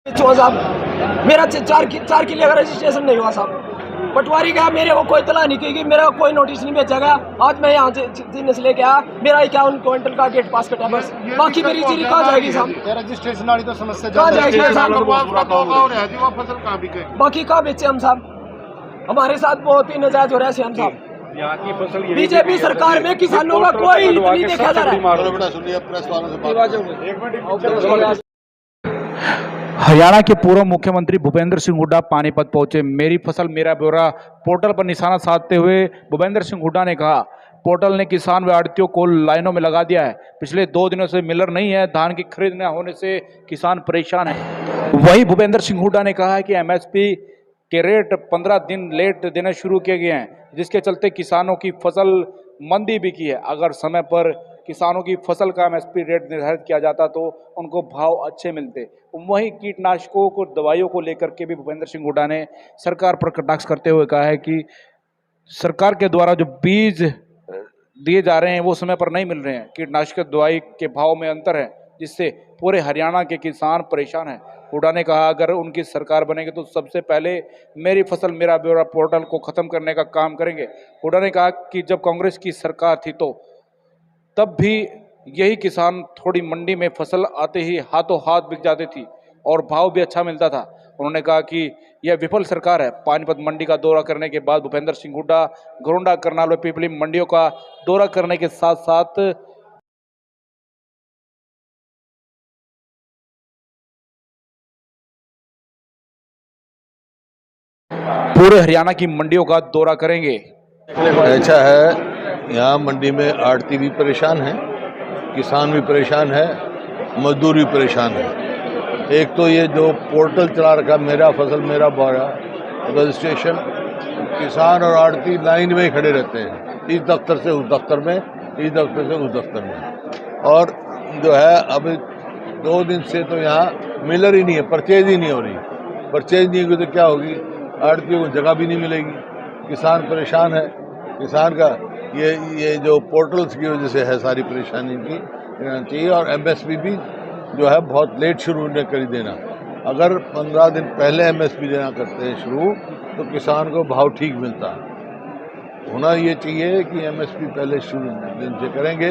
साहब मेरा 4 किले का रजिस्ट्रेशन नहीं हुआ साहब। पटवारी गया, मेरे को कोई तला नहीं की, मेरा कोई नोटिस नहीं भेजा गया। आज मैं यहाँ से लेके आया, मेरा 51 क्विंटल का गेट पास कटा बस, बाकी मेरी चीज कहाँ जाएगी साहब? रजिस्ट्रेशन वाली तो समस्या कहाँ जाएगी साहब? फसल बाकी कहाँ बेचे हम साहब? हमारे साथ बहुत ही नाजायज हो रहा है हम साहब। यहाँ की फसल बीजेपी सरकार में किसानों का कोई नहीं देखा जा रहा है। हरियाणा के पूर्व मुख्यमंत्री भूपेंद्र सिंह हुड्डा पानीपत पहुंचे। मेरी फसल मेरा ब्यौरा पोर्टल पर निशाना साधते हुए भूपेंद्र सिंह हुड्डा ने कहा, पोर्टल ने किसान व आड़तियों को लाइनों में लगा दिया है। पिछले 2 दिनों से मिलर नहीं है, धान की खरीद न होने से किसान परेशान है। वहीं भूपेंद्र सिंह हुड्डा ने कहा है कि एमएसपी के रेट 15 दिन लेट देने शुरू किए गए हैं, जिसके चलते किसानों की फसल मंदी बिकी है। अगर समय पर किसानों की फसल का एमएसपी रेट निर्धारित किया जाता तो उनको भाव अच्छे मिलते। वहीं कीटनाशकों को दवाइयों को लेकर के भी भूपेंद्र सिंह हुड्डा ने सरकार पर कटाक्ष करते हुए कहा है कि सरकार के द्वारा जो बीज दिए जा रहे हैं वो समय पर नहीं मिल रहे हैं। कीटनाशक दवाई के भाव में अंतर है, जिससे पूरे हरियाणा के किसान परेशान हैं। हुड्डा ने कहा, अगर उनकी सरकार बनेगी तो सबसे पहले मेरी फसल मेरा ब्यौरा पोर्टल को खत्म करने का काम करेंगे। हुड्डा ने कहा कि जब कांग्रेस की सरकार थी तो तब भी यही किसान थोड़ी मंडी में फसल आते ही हाथों हाथ बिक जाती थी और भाव भी अच्छा मिलता था। उन्होंने कहा कि यह विफल सरकार है। पानीपत मंडी का दौरा करने के बाद भूपेंद्र सिंह हुड्डा घरोंडा, करनाल व पिपली मंडियों का दौरा करने के साथ साथ पूरे हरियाणा की मंडियों का दौरा करेंगे। ऐसा है, यहाँ मंडी में आड़ती भी परेशान है, किसान भी परेशान है, मजदूर भी परेशान है। एक तो ये जो पोर्टल चला रखा मेरा फसल मेरा ब्यौरा रजिस्ट्रेशन, किसान और आड़ती लाइन में ही खड़े रहते हैं, इस दफ्तर से उस दफ्तर में, इस दफ्तर से उस दफ्तर में। और जो है अब 2 दिन से तो यहाँ मिलर ही नहीं है, परचेज ही नहीं हो रही। परचेज नहीं होगी तो क्या होगी? आड़तियों को जगह भी नहीं मिलेगी, किसान परेशान है। किसान का ये जो पोर्टल्स की वजह से है सारी परेशानी की चाहिए। और एमएसपी भी जो है बहुत लेट शुरू ने कर देना। अगर 15 दिन पहले एमएसपी देना करते हैं शुरू तो किसान को भाव ठीक मिलता। होना ये चाहिए कि एमएसपी पहले शुरू दिन से करेंगे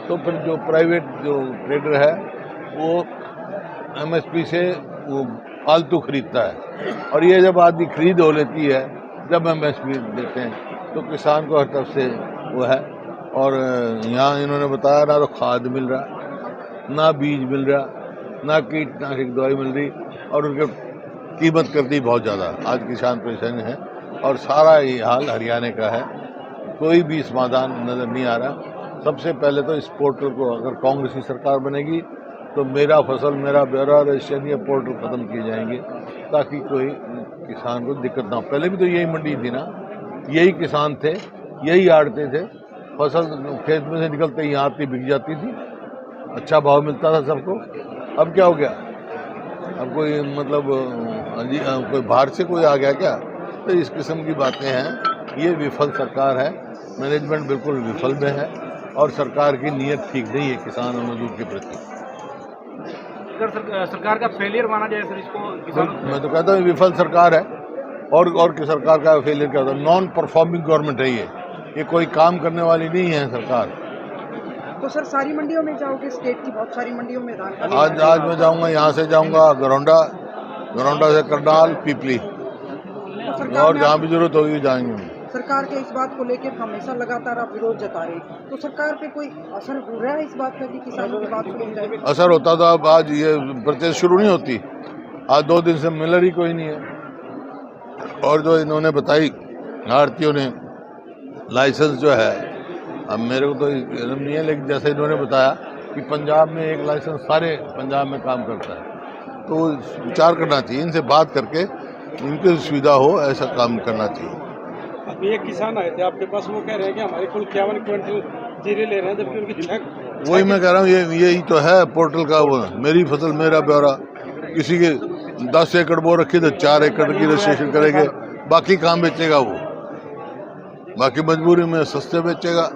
तो फिर जो प्राइवेट जो ट्रेडर है वो एमएसपी से वो फालतू खरीदता है। और ये जब आदमी खरीद हो लेती है, जब एमएसपी देते हैं तो किसान को हर तरफ से वो है। और यहाँ इन्होंने बताया ना तो खाद मिल रहा, ना बीज मिल रहा, ना कीटनाशक दवाई मिल रही, और उनके कीमत कर दी बहुत ज़्यादा। आज किसान परेशान है और सारा ये हाल हरियाणा का है। कोई भी समाधान नज़र नहीं आ रहा। सबसे पहले तो इस पोर्टल को, अगर कांग्रेस की सरकार बनेगी तो मेरा फसल मेरा ब्यौरा रजिस्ट्रेशन ये पोर्टल ख़त्म किए जाएंगे ताकि कोई किसान को दिक्कत ना हो। पहले भी तो यही मंडी थी ना, यही किसान थे, यही आड़ते थे, फसल खेत में से निकलते ही यहाँ बिक जाती थी, अच्छा भाव मिलता था सबको। अब क्या हो गया? अब कोई मतलब कोई बाहर से कोई आ गया क्या? तो इस किस्म की बातें हैं। ये विफल सरकार है, मैनेजमेंट बिल्कुल विफल में है और सरकार की नीयत ठीक नहीं है किसान और मजदूर के प्रति। सरकार का फेलियर माना जाए सर इसको? मैं तो कहता हूँ विफल सरकार है। और की सरकार का फेलियर क्या होता है? नॉन परफॉर्मिंग गवर्नमेंट है ये कोई काम करने वाली नहीं है सरकार। तो सर सारी मंडियों में जाओगे? स्टेट की बहुत सारी मंडियों में धान आज मैं जाऊंगा, यहाँ से जाऊंगा घरोंडा से करनाल, पिपली, तो और जहाँ भी जरूरत होगी जाएंगे। सरकार के इस बात को लेकर हमेशा लगातार आप विरोध जता रहे, तो सरकार पे कोई असर हो रहा है इस बात का कि किसानों की बात सुनी जाए? असर होता था, अब आज ये परचेज शुरू नहीं होती। आज 2 दिन से मिलर ही कोई नहीं है। और जो इन्होंने बताई आड़तियों ने लाइसेंस जो है, अब मेरे को तो इल्म नहीं है, लेकिन जैसे इन्होंने बताया कि पंजाब में एक लाइसेंस सारे पंजाब में काम करता है, तो विचार करना चाहिए, इनसे बात करके इनकी सुविधा हो ऐसा काम करना चाहिए। अभी एक किसान आए थे आपके पास, वो कह रहे हैं कि हमारे कुल 51 क्विंटल जीरे ले रहे हैं, जबकि उनकी वही मैं कह रहा हूँ, यही तो है पोर्टल का वो मेरी फसल मेरा ब्यौरा। किसी के 10 एकड़ बो रखी तो 4 एकड़ की रजिस्ट्रेशन करेंगे, बाकी काम बेचेगा वो, बाकी मजबूरी में सस्ते बेचेगा।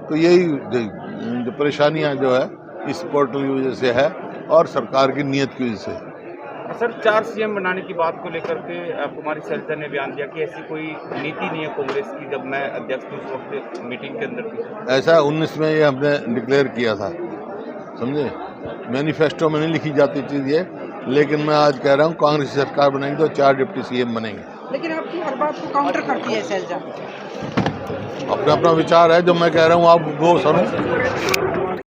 तो यही जो परेशानियां जो है इस पोर्टल की वजह से है और सरकार की नीयत की वजह से। सर 4 सीएम बनाने की बात को लेकर के कुमारी शैलजा ने बयान दिया कि ऐसी कोई नीति नहीं है कांग्रेस की। जब मैं अध्यक्ष थी उस वक्त मीटिंग के अंदर थी। ऐसा 19 में ये हमने डिक्लेयर किया था, समझे। मैनिफेस्टो में नहीं लिखी जाती चीज़ ये, लेकिन मैं आज कह रहा हूँ कांग्रेस की सरकार बनेगी तो 4 डिप्टी सीएम बनेंगे। लेकिन आपकी हर बात को काउंटर करती है शैलजा। अपना अपना विचार है, जो मैं कह रहा हूँ आप वो सुनो।